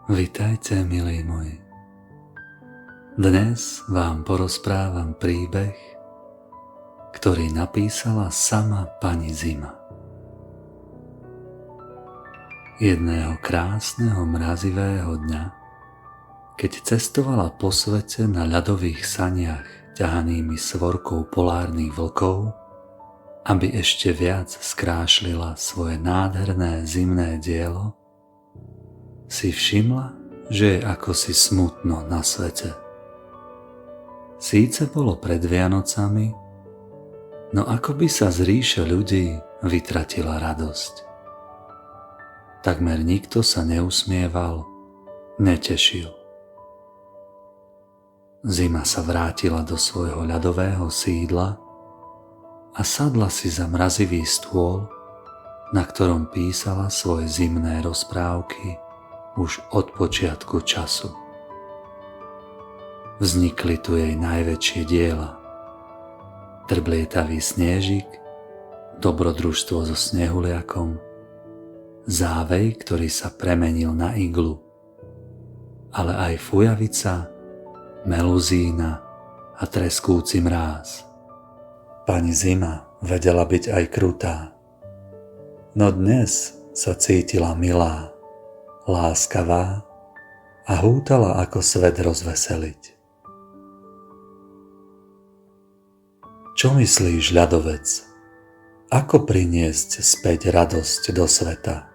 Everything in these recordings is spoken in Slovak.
Vitajte, milí moji. Dnes vám porozprávam príbeh, ktorý napísala sama pani Zima. Jedného krásneho mrazivého dňa, keď cestovala po svete na ľadových saniach ťahanými svorkou polárnych vlkov, aby ešte viac skrášlila svoje nádherné zimné dielo, si všimla, že je akosi smutno na svete. Síce bolo pred Vianocami, no ako by sa z ríše ľudí vytratila radosť. Takmer nikto sa neusmieval, netešil. Zima sa vrátila do svojho ľadového sídla a sadla si za mrazivý stôl, na ktorom písala svoje zimné rozprávky už od počiatku času. Vznikli tu jej najväčšie diela. Trblietavý snežik, dobrodružstvo so snehuliakom, závej, ktorý sa premenil na iglu, ale aj fujavica, meluzína a treskúci mráz. Pani Zima vedela byť aj krutá, no dnes sa cítila milá, láskavá a hútala, ako svet rozveseliť. Čo myslíš, ľadovec? Ako priniesť späť radosť do sveta?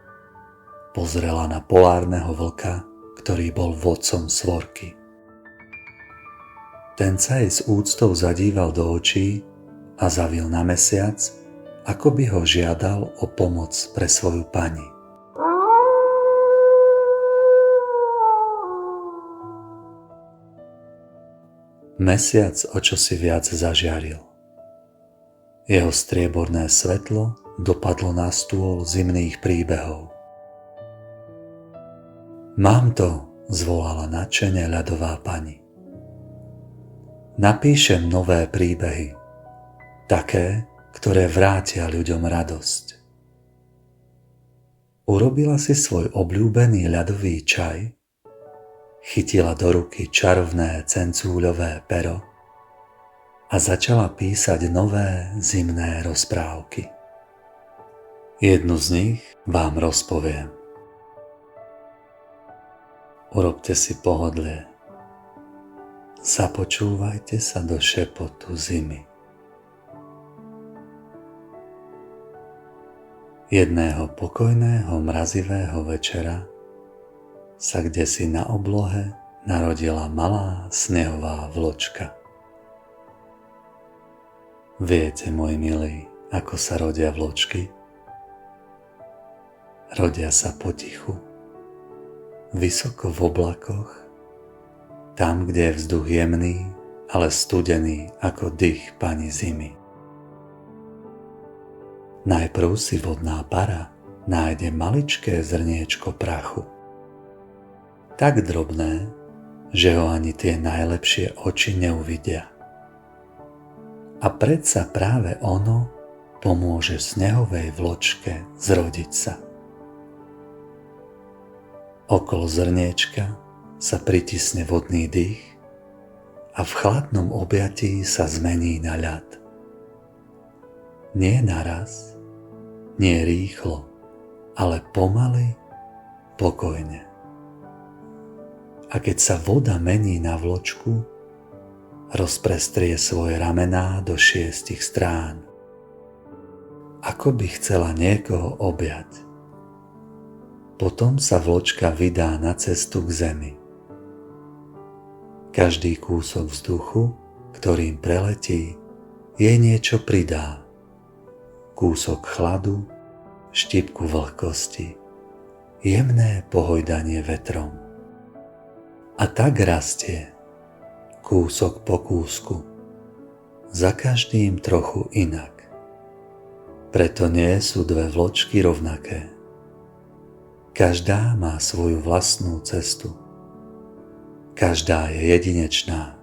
Pozrela na polárneho vlka, ktorý bol vodcom svorky. Ten sa jej s úctou zadíval do očí a zavil na mesiac, ako by ho žiadal o pomoc pre svoju pani. Mesiac o čosi viac zažiaril. Jeho strieborné svetlo dopadlo na stôl zimných príbehov. Mám to, zvolala nadšene ľadová pani. Napíšem nové príbehy, také, ktoré vrátia ľuďom radosť. Urobila si svoj obľúbený ľadový čaj, chytila do ruky čarovné cencúľové pero a začala písať nové zimné rozprávky. Jednu z nich vám rozpoviem. Urobte si pohodlie. Započúvajte sa do šepotu zimy. Jedného pokojného mrazivého večera sa kdesi na oblohe narodila malá snehová vločka. Viete, môj milý, ako sa rodia vločky? Rodia sa potichu, vysoko v oblakoch, tam, kde je vzduch jemný, ale studený ako dých pani Zimy. Najprv si vodná para nájde maličké zrniečko prachu. Tak drobné, že ho ani tie najlepšie oči neuvidia. A predsa práve ono pomôže snehovej vločke zrodiť sa. Okolo zrniečka sa pritisne vodný dých a v chladnom objatí sa zmení na ľad. Nie naraz, nie rýchlo, ale pomaly, pokojne. A keď sa voda mení na vločku, rozprestrie svoje ramená do 6 strán, ako by chcela niekoho objať. Potom sa vločka vydá na cestu k zemi. Každý kúsok vzduchu, ktorým preletí, jej niečo pridá. Kúsok chladu, štipku vlhkosti, jemné pohojdanie vetrom. A tak rastie, kúsok po kúsku, za každým trochu inak. Preto nie sú dve vločky rovnaké. Každá má svoju vlastnú cestu. Každá je jedinečná.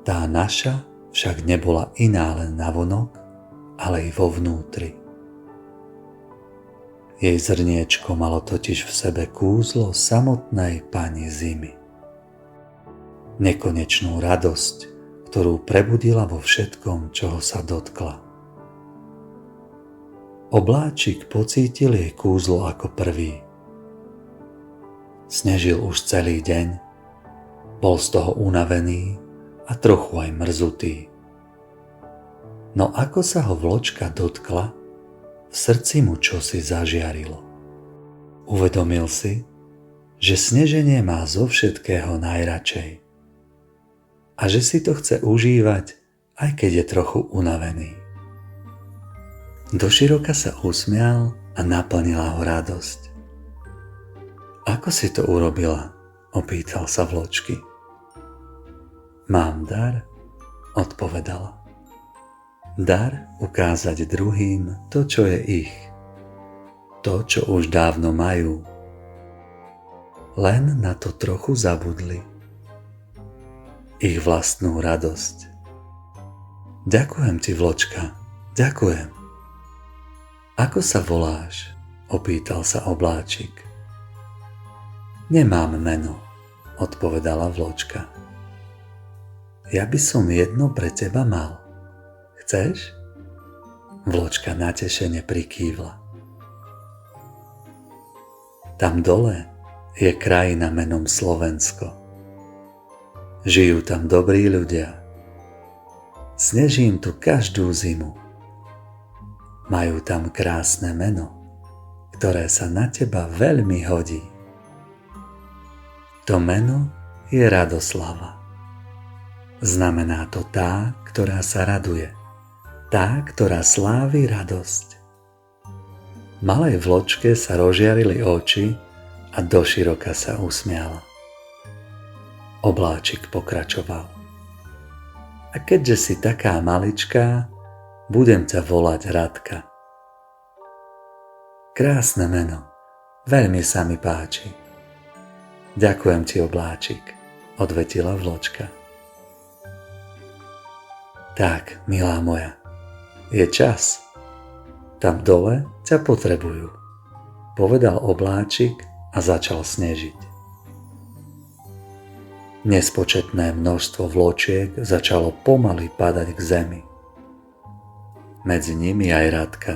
Tá naša však nebola iná len navonok, ale i vo vnútri. Jej zrniečko malo totiž v sebe kúzlo samotnej pani zimy. Nekonečnú radosť, ktorú prebudila vo všetkom, čoho sa dotkla. Obláčik pocítil jej kúzlo ako prvý. Snežil už celý deň, bol z toho unavený a trochu aj mrzutý. No ako sa ho vločka dotkla, v srdci mu čosi zažiarilo. Uvedomil si, že sneženie má zo všetkého najradšej a že si to chce užívať, aj keď je trochu unavený. Doširoka sa usmial a naplnila ho radosť. Ako si to urobila? Opýtal sa vločky. Mám dar, odpovedala. Dar ukázať druhým to, čo je ich. To, čo už dávno majú. Len na to trochu zabudli. Ich vlastnú radosť. Ďakujem ti, vločka, ďakujem. Ako sa voláš? Opýtal sa obláčik. Nemám meno, odpovedala vločka. Ja by som jedno pre teba mal. Chceš? Vločka natešene prikývla. Tam dole je krajina menom Slovensko. Žijú tam dobrí ľudia. Sneží im tu každú zimu. Majú tam krásne meno, ktoré sa na teba veľmi hodí. To meno je Radoslava. Znamená to tá, ktorá sa raduje. Tá, ktorá slávi radosť. Malej vločke sa rozžiarili oči a doširoka sa usmiala. Obláčik pokračoval. A keďže si taká maličká, budem ťa volať Radka. Krásne meno, veľmi sa mi páči. Ďakujem ti, obláčik, odvetila vločka. Tak, milá moja, je čas. Tam dole ťa potrebujú, povedal obláčik a začal snežiť. Nespočetné množstvo vločiek začalo pomaly padať k zemi. Medzi nimi aj Radka.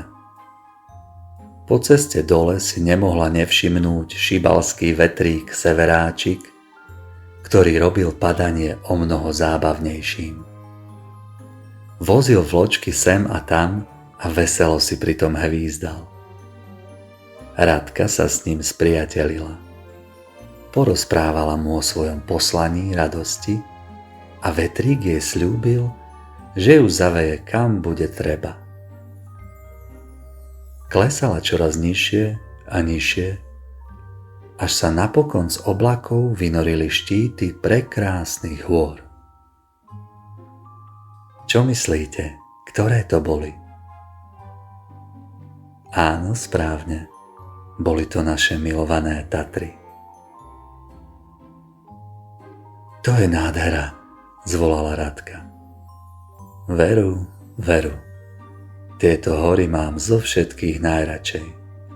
Po ceste dole si nemohla nevšimnúť šibalský vetrík Severáčik, ktorý robil padanie o mnoho zábavnejším. Vozil vločky sem a tam a veselo si pritom hvízdal. Radka sa s ním spriatelila. Porozprávala mu o svojom poslaní radosti a vetrík jej sľúbil, že ju zaveje kam bude treba. Klesala čoraz nižšie a nižšie, až sa napokon z oblakov vynorili štíty prekrásnych hôr. Čo myslíte, ktoré to boli? Áno, správne, boli to naše milované Tatry. To je nádhera, zvolala Radka. Veru, veru, tieto hory mám zo všetkých najradšej,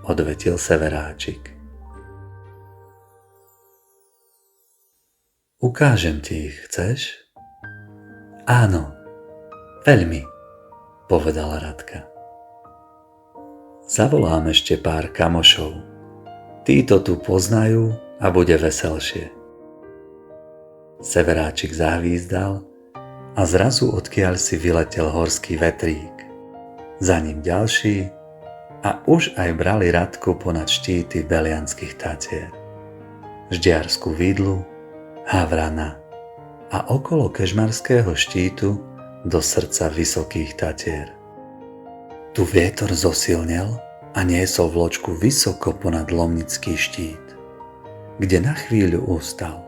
odvetil Severáčik. Ukážem ti ich, chceš? Áno, veľmi, povedala Radka. Zavolám ešte pár kamošov. Títo tu poznajú a bude veselšie. Severáčik zahvízdal a zrazu odkiaľ si vyletel horský vetrík. Za ním ďalší a už aj brali Radku ponad štíty Belianských Tatier. Ždiarsku vidlu, Havrana a okolo Kežmarského štítu do srdca Vysokých Tatier. Tu vietor zosilnel a niesol vločku vysoko ponad Lomnický štít, kde na chvíľu ustal.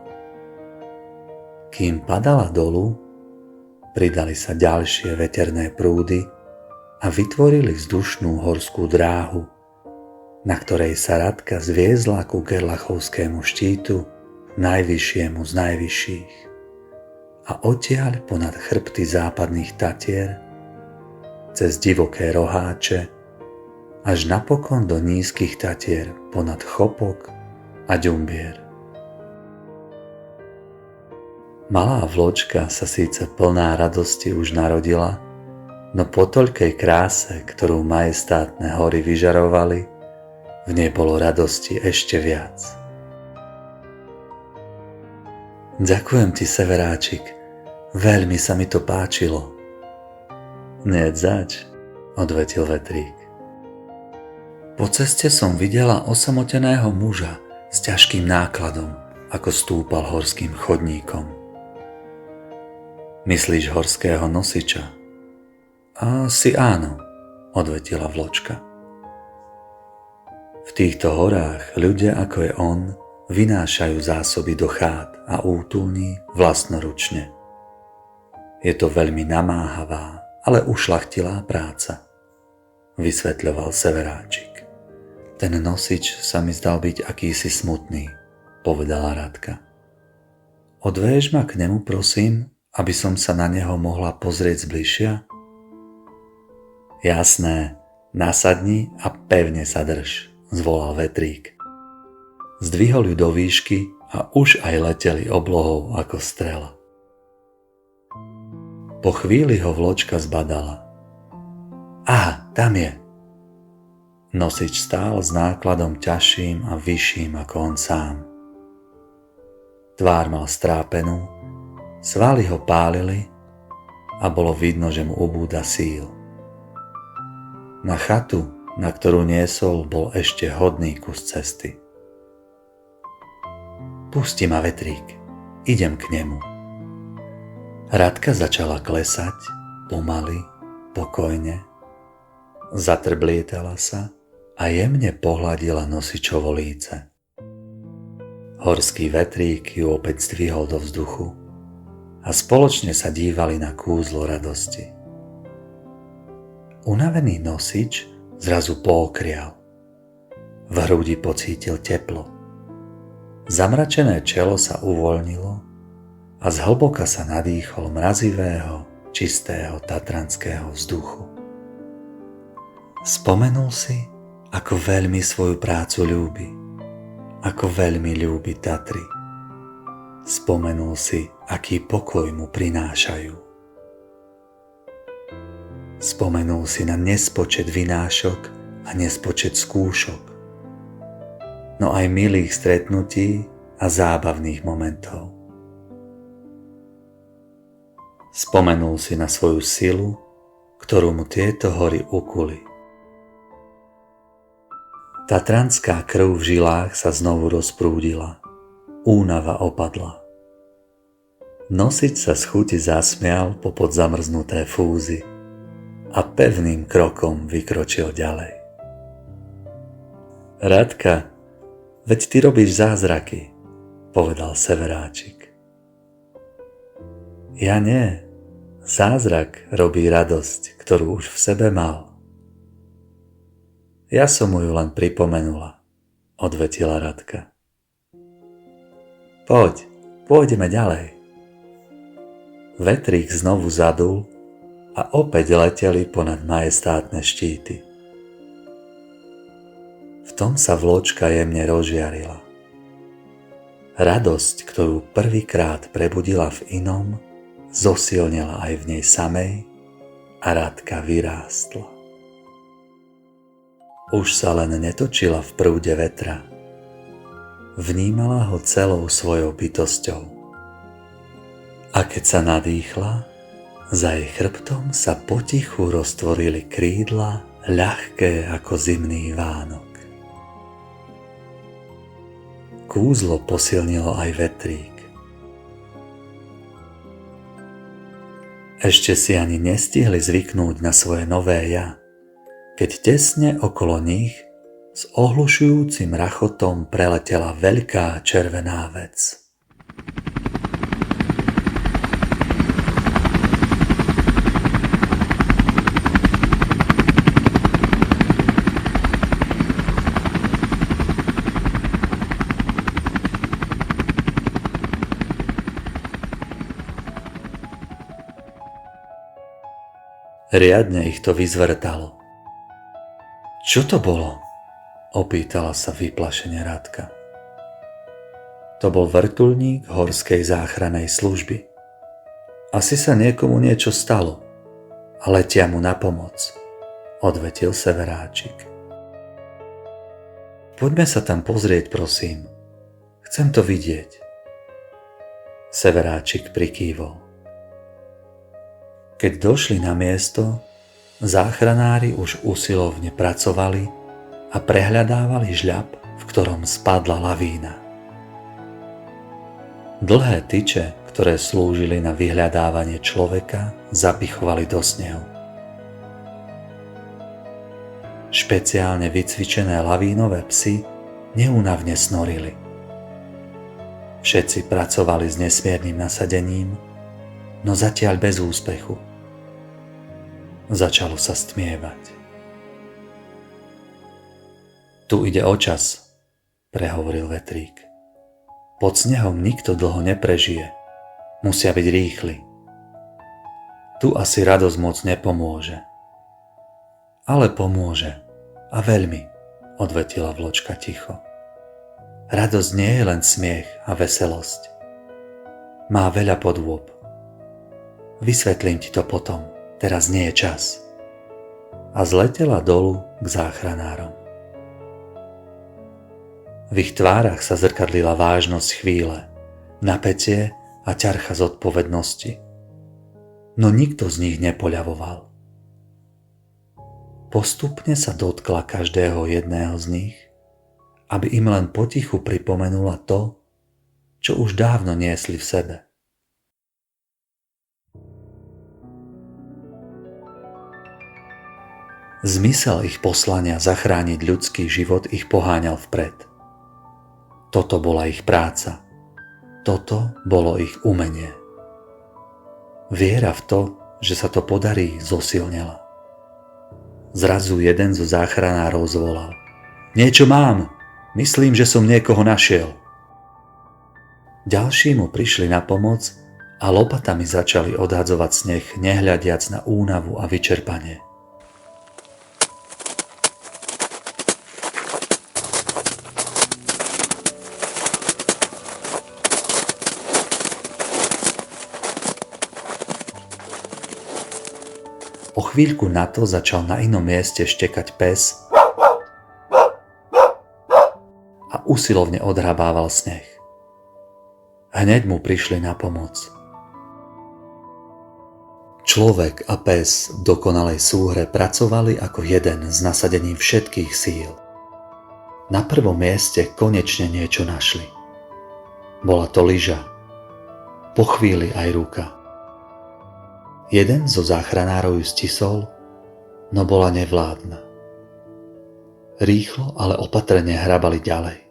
Kým padala dolu, pridali sa ďalšie veterné prúdy a vytvorili vzdušnú horskú dráhu, na ktorej sa Radka zviezla ku Gerlachovskému štítu, najvyššiemu z najvyšších, a odtiaľ ponad chrbty západných Tatier, cez divoké roháče až napokon do nízkych Tatier ponad Chopok a Ďumbier. Malá vločka sa síce plná radosti už narodila, no po toľkej kráse, ktorú majestátne hory vyžarovali, v nej bolo radosti ešte viac. Ďakujem ti, Severáčik, veľmi sa mi to páčilo. Nie zač, odvetil vetrík. Po ceste som videla osamoteného muža s ťažkým nákladom, ako stúpal horským chodníkom. Myslíš horského nosiča? Asi áno, odvetila vločka. V týchto horách ľudia ako je on vynášajú zásoby do chát a útulní vlastnoručne. Je to veľmi namáhavá, ale ušľachtilá práca, vysvetľoval Severáčik. Ten nosič sa mi zdal byť akýsi smutný, povedala Radka. Odvéž ma k nemu, prosím, aby som sa na neho mohla pozrieť zbližšia? Jasné, nasadni a pevne sa drž, zvolal vetrík. Zdvihol ju do výšky a už aj leteli oblohou ako strela. Po chvíli ho vločka zbadala. Aha, tam je. Nosič stál s nákladom ťažším a vyšším ako on sám. Tvár mal strápenú, svaly ho pálili a bolo vidno, že mu ubúda síl. Na chatu, na ktorú niesol, bol ešte hodný kus cesty. Pusti ma, vetrík, idem k nemu. Radka začala klesať, pomaly, pokojne. Zatrblietala sa a jemne pohľadila nosičovo líce. Horský vetrík ju opäť zdvihol do vzduchu a spoločne sa dívali na kúzlo radosti. Unavený nosič zrazu pookrial. V hrudi pocítil teplo. Zamračené čelo sa uvoľnilo a zhlboka sa nadýchol mrazivého, čistého tatranského vzduchu. Spomenul si, ako veľmi svoju prácu ľúbi, ako veľmi ľúbi Tatry. Spomenul si, aký pokoj mu prinášajú. Spomenul si na nespočet vynášok a nespočet skúšok, no aj milých stretnutí a zábavných momentov. Spomenul si na svoju silu, ktorú mu tieto hory ukuli. Tatranská krv v žilách sa znovu rozprúdila. Únava opadla. Nosič sa z chuti zasmial popod zamrznuté fúzy a pevným krokom vykročil ďalej. Radka, veď ty robíš zázraky, povedal Severáčik. Ja nie. Zázrak robí radosť, ktorú už v sebe mal. Ja som mu ju len pripomenula, odvetila Radka. Pôjdeme ďalej. Vetrík znovu zadul a opäť leteli ponad majestátne štíty. V tom sa vločka jemne rozžiarila. Radosť, ktorú prvýkrát prebudila v inom, zosilnila aj v nej samej a Radka vyrástla. Už sa len netočila v prúde vetra. Vnímala ho celou svojou bytosťou. A keď sa nadýchla, za jej chrbtom sa potichu roztvorili krídla, ľahké ako zimný Vánok. Kúzlo posilnilo aj vetrík. Ešte si ani nestihli zvyknúť na svoje nové ja, keď tesne okolo nich s ohlušujúcim rachotom preletela veľká červená vec. Riadne ich to vyzvrtalo. Čo to bolo? Opýtala sa vyplašene Radka. To bol vrtuľník horskej záchrannej služby. Asi sa niekomu niečo stalo a letia mu na pomoc, odvetil Severáčik. Poďme sa tam pozrieť, prosím. Chcem to vidieť. Severáčik prikývol. Keď došli na miesto, záchranári už usilovne pracovali a prehľadávali žľab, v ktorom spadla lavína. Dlhé tyče, ktoré slúžili na vyhľadávanie človeka, zapichovali do snehu. Špeciálne vycvičené lavínové psy neúnavne snorili. Všetci pracovali s nesmiernym nasadením, no zatiaľ bez úspechu. Začalo sa stmievať. Tu ide o čas, prehovoril vetrík. Pod snehom nikto dlho neprežije. Musia byť rýchli. Tu asi radosť moc nepomôže. Ale pomôže. A veľmi, odvetila Vločka ticho. Radosť nie je len smiech a veselosť. Má veľa podôb. Vysvetlím ti to potom. Teraz nie je čas. A zletela dolu k záchranárom. V ich tvárach sa zrkadlila vážnosť chvíle, napätie a ťarcha zodpovednosti. No nikto z nich nepoľavoval. Postupne sa dotkla každého jedného z nich, aby im len potichu pripomenula to, čo už dávno niesli v sebe. Zmysel ich poslania zachrániť ľudský život ich poháňal vpred. Toto bola ich práca. Toto bolo ich umenie. Viera v to, že sa to podarí, zosilnela. Zrazu jeden zo záchranárov zvolal. Niečo mám! Myslím, že som niekoho našiel. Ďalší mu prišli na pomoc a lopatami začali odhadzovať sneh, nehľadiac na únavu a vyčerpanie. O chvíľku na to začal na inom mieste štekať pes a usilovne odhrabával sneh. Hneď mu prišli na pomoc. Človek a pes v dokonalej súhre pracovali ako jeden s nasadením všetkých síl. Na prvom mieste konečne niečo našli. Bola to lyža, po chvíli aj ruka. Jeden zo záchranárov ju stisol, no bola nevládna. Rýchlo, ale opatrne hrabali ďalej.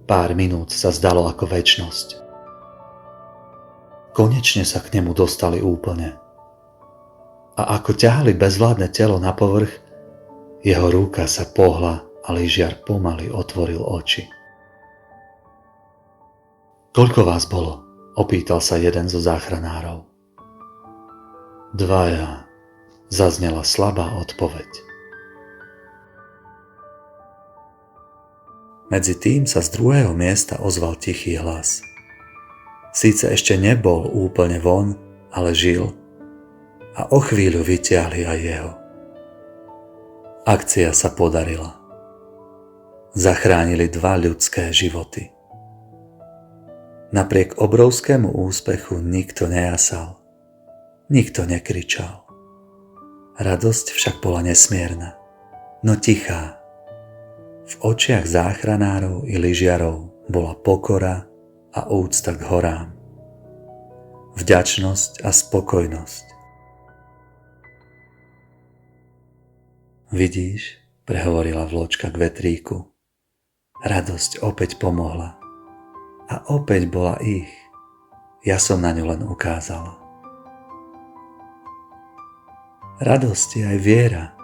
Pár minút sa zdalo ako večnosť. Konečne sa k nemu dostali úplne. A ako ťahali bezvládne telo na povrch, jeho ruka sa pohla a lyžiar pomaly otvoril oči. Koľko vás bolo? Opýtal sa jeden zo záchranárov. 2, zaznela slabá odpoveď. Medzi tým sa z druhého miesta ozval tichý hlas. Síce ešte nebol úplne von, ale žil a o chvíľu vytiahli aj jeho. Akcia sa podarila. Zachránili 2 ľudské životy. Napriek obrovskému úspechu nikto nejasal. Nikto nekričal. Radosť však bola nesmierna, no tichá. V očiach záchranárov i lyžiarov bola pokora a úcta k horám. Vďačnosť a spokojnosť. Vidíš, prehovorila Vločka k vetríku. Radosť opäť pomohla. A opäť bola ich. Ja som na ňu len ukázala. Radosť je aj viera,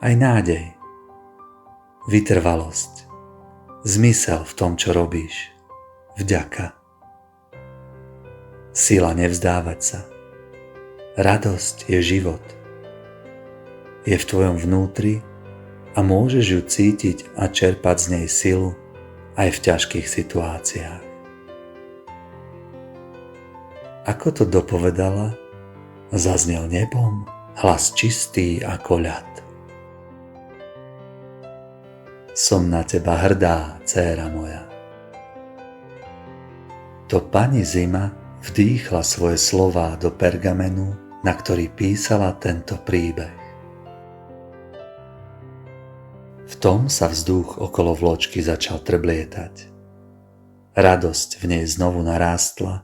aj nádej, vytrvalosť, zmysel v tom, čo robíš, vďaka. Sila nevzdávať sa. Radosť je život. Je v tvojom vnútri a môžeš ju cítiť a čerpať z nej silu aj v ťažkých situáciách. Ako to dopovedala, zaznel nebom hlas čistý ako ľad. Som na teba hrdá, dcéra moja. To pani Zima vdýchla svoje slová do pergamenu, na ktorý písala tento príbeh. V tom sa vzduch okolo vločky začal trblietať. Radosť v nej znovu narástla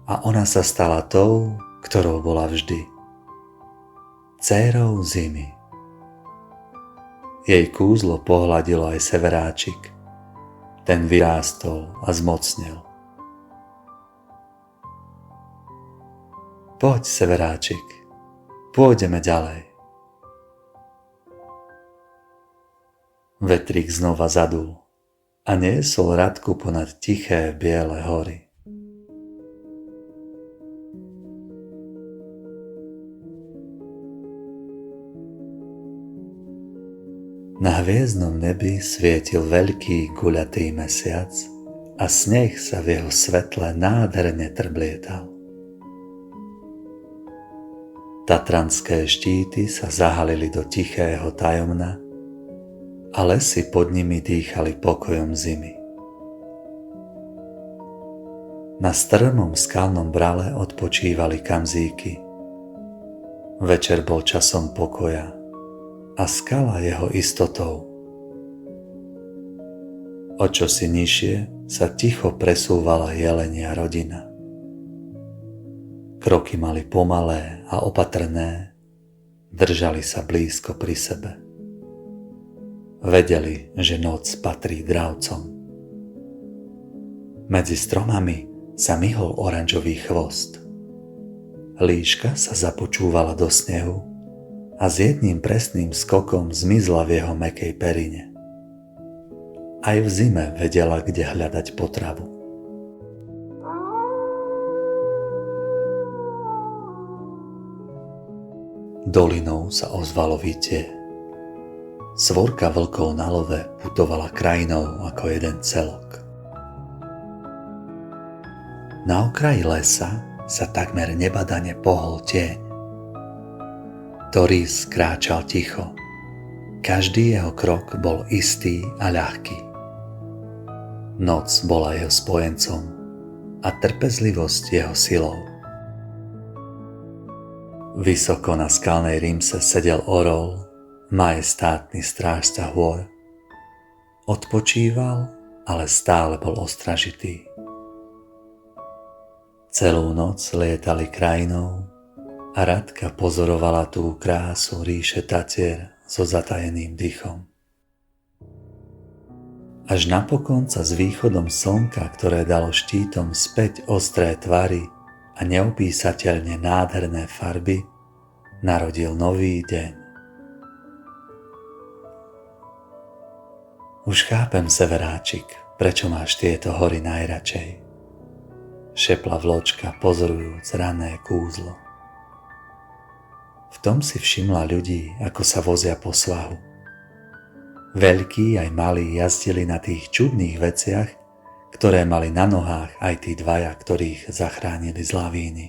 a ona sa stala tou, ktorou bola vždy. Dcérou Zimy. Jej kúzlo pohľadilo aj Severáčik. Ten vyrástol a zmocnel. Poď, Severáčik, pôjdeme ďalej. Vetrík znova zadul a niesol Radku ponad tiché biele hory. Na hviezdnom nebi svietil veľký guľatý mesiac a sneh sa v jeho svetle nádherne trblietal. Tatranské štíty sa zahalili do tichého tajomna a lesy pod nimi dýchali pokojom zimy. Na strmom skalnom brale odpočívali kamzíky. Večer bol časom pokoja a skala jeho istotou. O čosi nižšie sa ticho presúvala jelenia rodina. Kroky mali pomalé a opatrné, držali sa blízko pri sebe. Vedeli, že noc patrí dravcom. Medzi stromami sa myhol oranžový chvost. Líška sa započúvala do snehu a s jedným presným skokom zmizla v jeho mäkkej perine. Aj v zime vedela, kde hľadať potravu. Dolinou sa ozvalo vytie. Svorka vlkov na love putovala krajinou ako jeden celok. Na okraji lesa sa takmer nebadane pohol tieň. Torís kráčal ticho. Každý jeho krok bol istý a ľahký. Noc bola jeho spojencom a trpezlivosť jeho silou. Vysoko na skalnej rímse sedel orol, majestátny strážca hôr. Odpočíval, ale stále bol ostražitý. Celú noc lietali krajinou a Radka pozorovala tú krásu ríše Tatier so zatajeným dychom. Až napokon sa s východom slnka, ktoré dalo štítom späť ostré tvary a neopísateľne nádherné farby, narodil nový deň. Už chápem, Severáčik, prečo máš tieto hory najradšej, šepla vločka pozorujúc rané kúzlo. V tom si všimla ľudí, ako sa vozia po svahu. Veľkí aj malí jazdili na tých čudných veciach, ktoré mali na nohách aj tí dvaja, ktorých zachránili z lavíny.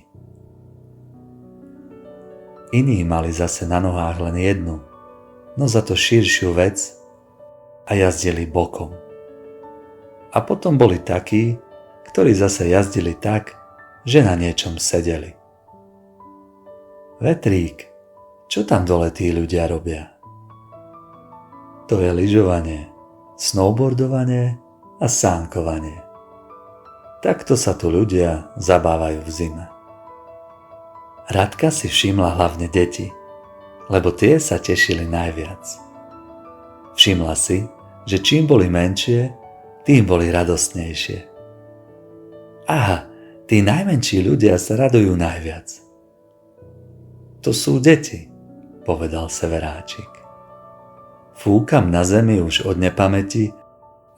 Iní mali zase na nohách len jednu, no za to širšiu vec a jazdili bokom. A potom boli takí, ktorí zase jazdili tak, že na niečom sedeli. Vetrík, čo tam dole tí ľudia robia? To je lyžovanie, snowboardovanie a sánkovanie. Takto sa tu ľudia zabávajú v zime. Radka si všimla hlavne deti, lebo tie sa tešili najviac. Všimla si, že čím boli menšie, tým boli radostnejšie. Aha, tí najmenší ľudia sa radujú najviac. To sú deti, povedal Severáčik. Fúkam na zemi už od nepamäti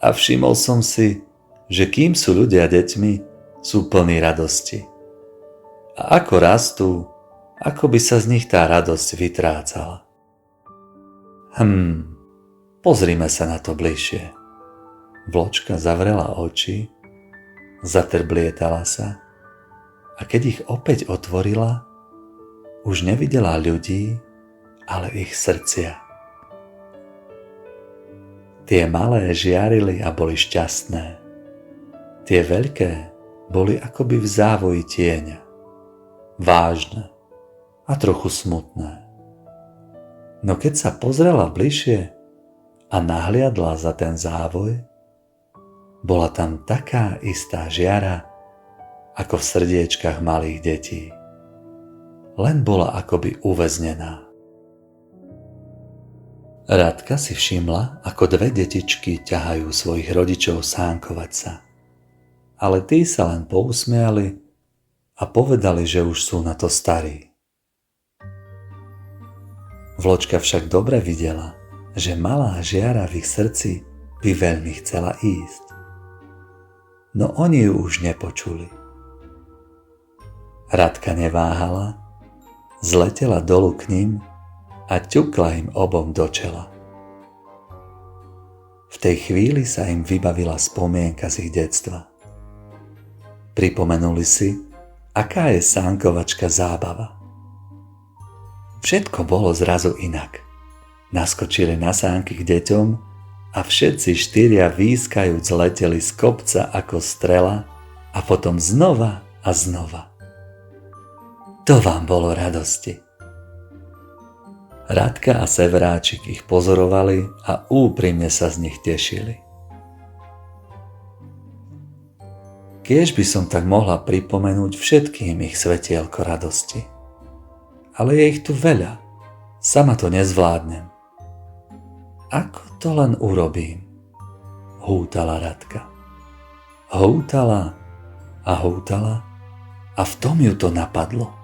a všimol som si, že kým sú ľudia deťmi, sú plní radosti. A ako rastú, ako by sa z nich tá radosť vytrácala. Pozrime sa na to bližšie. Vločka zavrela oči, zatrblietala sa a keď ich opäť otvorila, už nevidela ľudí, ale ich srdcia. Tie malé žiarili a boli šťastné. Tie veľké boli akoby v závoji tieňa, vážne a trochu smutné. No keď sa pozrela bližšie a nahliadla za ten závoj, bola tam taká istá žiara, ako v srdiečkach malých detí. Len bola akoby uväznená. Radka si všimla, ako dve detičky ťahajú svojich rodičov sánkovať sa. Ale tí sa len pousmiali a povedali, že už sú na to starí. Vločka však dobre videla, že malá žiara v ich srdci by veľmi chcela ísť. No oni ju už nepočuli. Radka neváhala, zletela dolu k nim a ťukla im obom do čela. V tej chvíli sa im vybavila spomienka z ich detstva. Pripomenuli si, aká je sánkovačka zábava. Všetko bolo zrazu inak. Naskočili na sánky k deťom a všetci štyria výskajúc leteli z kopca ako strela a potom znova a znova. To vám bolo radosti. Radka a Severáčik ich pozorovali a úprimne sa z nich tešili. Kiež by som tak mohla pripomenúť všetkým ich svetielko radosti. Ale je ich tu veľa, sama to nezvládnem. Ako to len urobím? Hútala Radka. Hútala a hútala a v tom ju to napadlo.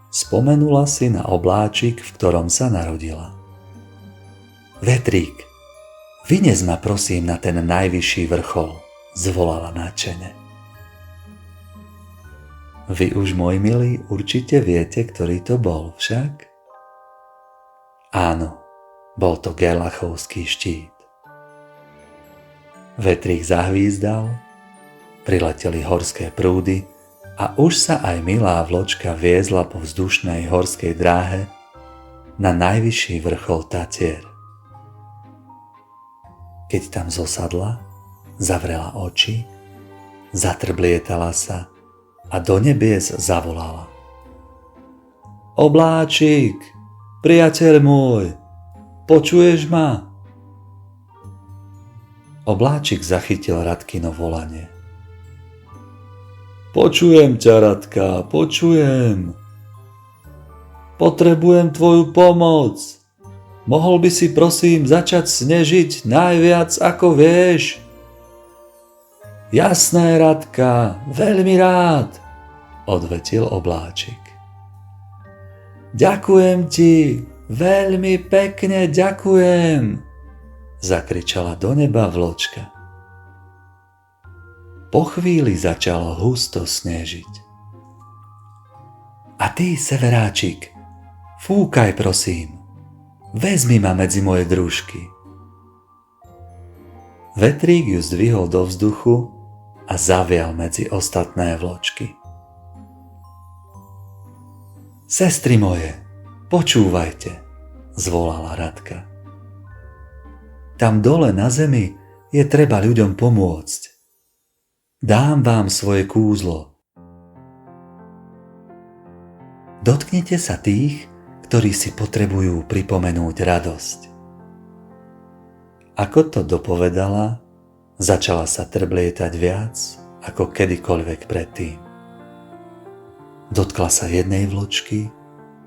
Spomenula si na obláčik, v ktorom sa narodila. Vetrík, vynes ma prosím na ten najvyšší vrchol, zvolala nadšene. Vy už, môj milý, určite viete, ktorý to bol však? Áno, bol to Gerlachovský štít. Vetrík zahvízdal, prileteli horské prúdy a už sa aj milá Vločka viezla po vzdušnej horskej dráhe na najvyšší vrchol Tatier. Keď tam zosadla, zavrela oči, zatrblietala sa a do nebies zavolala. Obláčik, priateľ môj, počuješ ma? Obláčik zachytil Radkino volanie. Počujem ťa, Radka, počujem. Potrebujem tvoju pomoc. Mohol by si prosím začať snežiť najviac ako vieš? Jasné, Radka, veľmi rád, odvetil Obláčik. Ďakujem ti, veľmi pekne ďakujem, zakričala do neba Vločka. Po chvíli začalo husto snežiť. A ty, Severáčik, fúkaj prosím, vezmi ma medzi moje družky. Vetrík ju zdvihol do vzduchu a zavial medzi ostatné vločky. Sestry moje, počúvajte, zvolala Radka. Tam dole na zemi je treba ľuďom pomôcť. Dám vám svoje kúzlo. Dotknite sa tých, ktorí si potrebujú pripomenúť radosť. Ako to dopovedala, začala sa trblietať viac ako kedykoľvek predtým. Dotkla sa jednej vločky,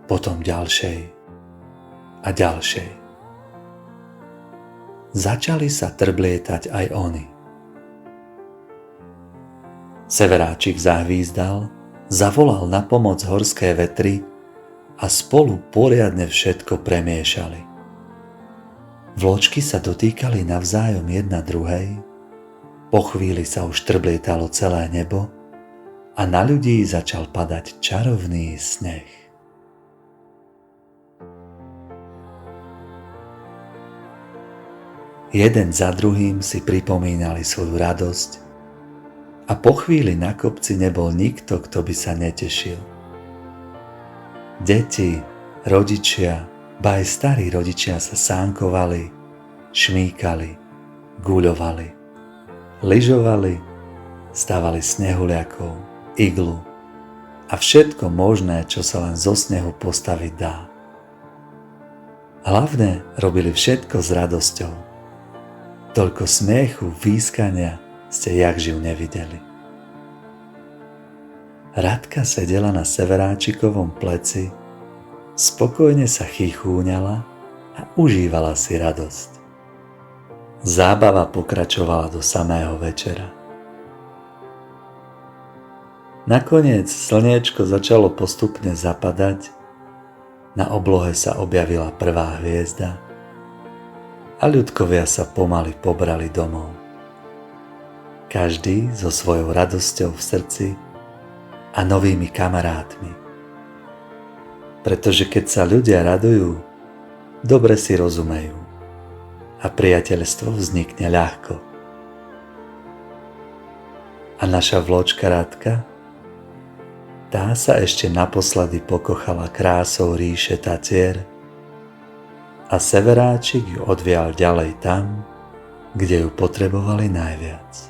potom ďalšej a ďalšej. Začali sa trblietať aj oni. Severáčik zahvízdal, zavolal na pomoc horské vetry a spolu poriadne všetko premiešali. Vločky sa dotýkali navzájom jedna druhej, po chvíli sa už trblietalo celé nebo a na ľudí začal padať čarovný sneh. Jeden za druhým si pripomínali svoju radosť a po chvíli na kopci nebol nikto, kto by sa netešil. Deti, rodičia, ba aj starí rodičia sa sánkovali, šmýkali, guľovali, lyžovali, stávali snehuliakov, iglu a všetko možné, čo sa len zo snehu postaviť dá. Hlavne robili všetko s radosťou. Toľko smiechu, výskania ste jakživ nevideli. Radka sedela na Severáčikovom pleci, spokojne sa chichúňala a užívala si radosť. Zábava pokračovala do samého večera. Nakoniec slniečko začalo postupne zapadať, na oblohe sa objavila prvá hviezda a ľudkovia sa pomaly pobrali domov. Každý so svojou radosťou v srdci a novými kamarátmi. Pretože keď sa ľudia radujú, dobre si rozumejú a priateľstvo vznikne ľahko. A naša vločka Radka? Tá sa ešte naposledy pokochala krásou ríše Tatier a Severáčik ju odvial ďalej tam, kde ju potrebovali najviac.